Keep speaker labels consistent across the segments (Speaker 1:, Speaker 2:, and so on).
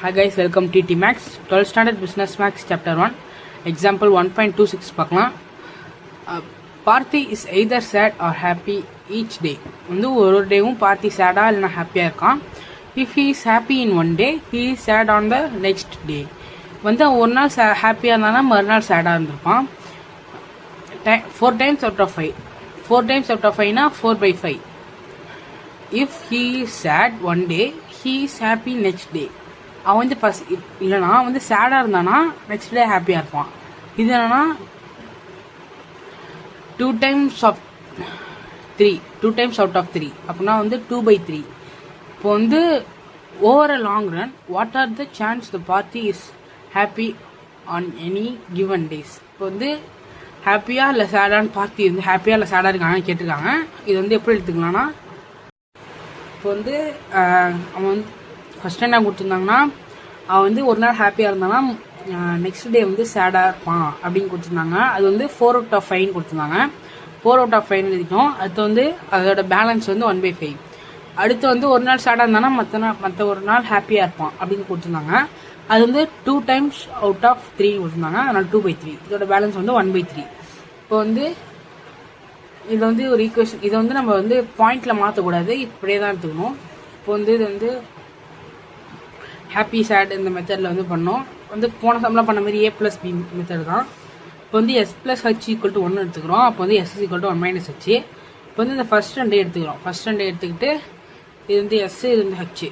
Speaker 1: Hi guys, welcome to TT Max 12th Standard Business Max Chapter 1 Example 1.26 பார்க்கலாம். Parthi is either sad or happy each day. வந்து ஒரு டேவும் பார்த்தி சேடாக இல்லைனா ஹாப்பியாக இருக்கான். If he is happy in one day he is sad on the next day. வந்து ஒரு நாள் ஹாப்பியாக இருந்தானா மறுநாள் சேடாக இருந்திருப்பான். 4 times out of 5. 4 times out of 5 4/5. If he is sad one day he is happy next day. அவன் வந்து ஃபஸ்ட் இல்லைனா வந்து சேடாக இருந்தானா நெக்ஸ்ட் டே ஹாப்பியாக இருப்பான். இது என்னன்னா 2 times out of 3 அப்படின்னா வந்து 2/3. இப்போ வந்து over a long run what are the chance the party is happy on any given days. இப்போ வந்து ஹாப்பியாக இல்லை சேடான பார்ட்டி வந்து ஹாப்பியாக இல்லை சேடாக இருக்காங்கன்னு கேட்டிருக்காங்க. இது வந்து எப்படி எடுத்துக்கலாம்னா இப்போ வந்து அவன் வந்து ஃபஸ்ட் என்ன கொடுத்துருந்தாங்கன்னா அவன் வந்து ஒரு நாள் ஹாப்பியாக இருந்தானா நெக்ஸ்ட் டே வந்து சேடாக இருப்பான் அப்படின்னு கொடுத்துருந்தாங்க. அது வந்து 4 out of 5 கொடுத்துருந்தாங்க. 4 out of 5 எழுதிட்டோம். அடுத்து வந்து அதோட பேலன்ஸ் வந்து 1/5. அடுத்து வந்து ஒரு நாள் சேடாக இருந்தானா மற்ற ஒரு நாள் ஹாப்பியாக இருப்பான் அப்படின்னு கொடுத்துருந்தாங்க. அது வந்து 2 times out of 3 கொடுத்துருந்தாங்க. அதனால் 2/3. இதோட பேலன்ஸ் வந்து 1/3. இப்போ வந்து இது வந்து ஒரு ஈக்குவேஷன். இதை வந்து நம்ம வந்து பாயிண்டில் மாற்றக்கூடாது, இப்படியே தான் எடுத்துக்கணும். இப்போ வந்து இது வந்து ஹாப்பி சேட் இந்த மெத்தடில் வந்து பண்ணோம். வந்து போன சம்பளம் பண்ண மாதிரி A+B மெத்தட் தான். இப்போ வந்து S+H = 1 எடுத்துக்கிறோம். அப்போ வந்து S = 1 - H. இப்போ வந்து இந்த ஃபர்ஸ்ட் 2 எடுத்துக்கிறோம். ஃபர்ஸ்ட் 2 எடுத்துக்கிட்டு இது வந்து S, இது வந்து H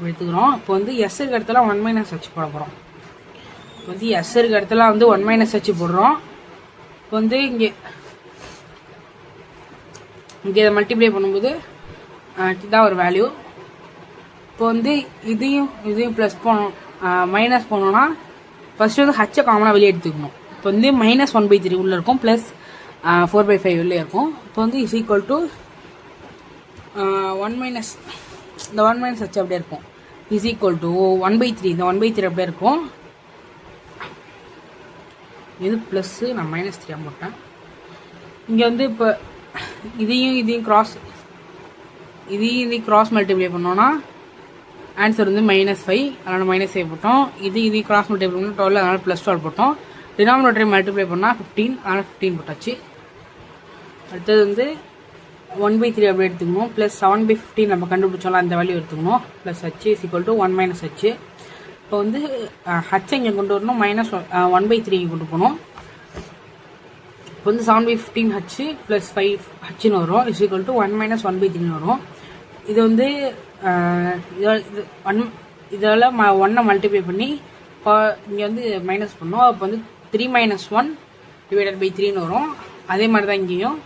Speaker 1: எடுத்துக்கிறோம். இப்போ வந்து S இருக்க இடத்துல 1 - H போட போகிறோம். இப்போ வந்து S இருக்க இடத்துல வந்து 1 - H போடுறோம். இப்போ வந்து இங்கே இதை மல்டிப்ளை பண்ணும்போது இதுதான் ஒரு வேல்யூ. இப்போ வந்து இதையும் ப்ளஸ் பண்ணணும், மைனஸ் பண்ணோன்னா ஃபர்ஸ்ட் வந்து ஹச்சை காமனாக வெளியே எடுத்துக்கணும். இப்போ வந்து -1/3 உள்ளே இருக்கும், ப்ளஸ் 4/5 உள்ளே இருக்கும். இப்போ வந்து இஸ் ஈக்குவல் டு 1 - இந்த 1 - H அப்படியே இருக்கும். Is equal to 1/3. இந்த 1/3 அப்படியே இருக்கும். இது ப்ளஸ்ஸு, நான் -3 போட்டேன். இங்கே வந்து இப்போ இதையும் கிராஸ் மல்டிப்ளை பண்ணோன்னா ஆன்சர் வந்து -5. அதனால் -5 போட்டோம். இதையும் கிராஸ் மல்டிப்ளை பண்ணோம் 12, அதனால் +12 போட்டோம். டினாமினேட்டரை மல்டிப்ளை பண்ணால் 15, அதனால் 15 போட்டாச்சு. அடுத்தது வந்து 1/3 அப்படி எடுத்துக்கணும். ப்ளஸ் 7/15 நம்ம கண்டுபிடிச்சோம்ல அந்த வேல்யூ எடுத்துக்கணும். Plus H = 1 - H. இப்போ வந்து H இங்கே கொண்டு வரணும், -1/3 இங்கே கொண்டு போகணும். இப்போ வந்து 7/15 H + 5H வரும். இஸ் ஈக்குவல் டு 1 - 1/3 வரும். இது வந்து இதால் 1 மல்டிப்ளை பண்ணி இங்கே வந்து மைனஸ் பண்ணோம். அப்போ வந்து 3 - 1 / 3 வரும். அதே மாதிரி தான் இங்கேயும்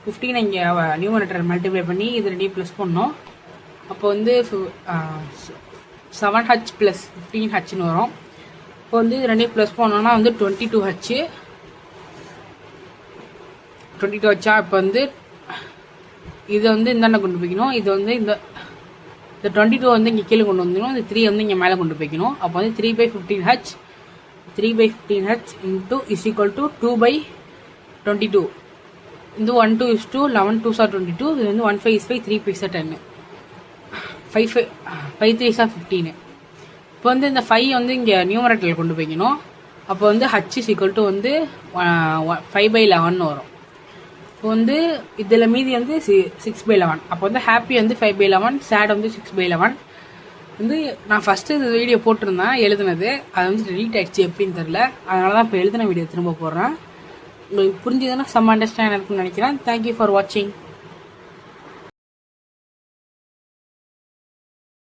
Speaker 1: 15 இங்கே நியூமரேட்டர் மல்டிப்ளை பண்ணி இது 2 ப்ளஸ் பண்ணோம். அப்போ வந்து 7H + 15H வரும். இப்போ வந்து 2 ப்ளஸ் பண்ணோன்னா வந்து 22H. 22H. இப்போ வந்து இதை வந்து இந்தாண்ட கொண்டு போய்க்கணும். இது வந்து இந்த 22 வந்து இங்கே கீழே கொண்டு வந்துடணும். இந்த 3 வந்து இங்கே மேலே கொண்டு போய்க்கணும். அப்போ வந்து 3/15H இஸ் ஈக்குவல் டு 2/22. இந்த 1 2 is 2, 11 2s are 22. இது வந்து 1 5 is 5, 3 5 are 10, 5 3s are 15. இப்போ வந்து இந்த 5 வந்து இங்கே நியூமரேட்டரில் கொண்டு போய்க்கணும். அப்போ வந்து H = வந்து 5/11 வரும். இப்போ வந்து இதில் மீதி வந்து 6/11. அப்போ வந்து ஹாப்பி வந்து 5/11, சேட் வந்து 6/11. வந்து நான் ஃபஸ்ட்டு இந்த வீடியோ போட்டிருந்தேன் எழுதுனது, அது வந்து டெலீட் ஆகிடுச்சு எப்படின்னு தெரில. அதனால தான் இப்போ எழுதின வீடியோ திரும்ப போடுறேன். உங்களுக்கு புரிஞ்சதுன்னா சம் அண்டர்ஸ்டாண்ட் இருக்குன்னு நினைக்கிறேன். தேங்க்யூ ஃபார் வாட்சிங்.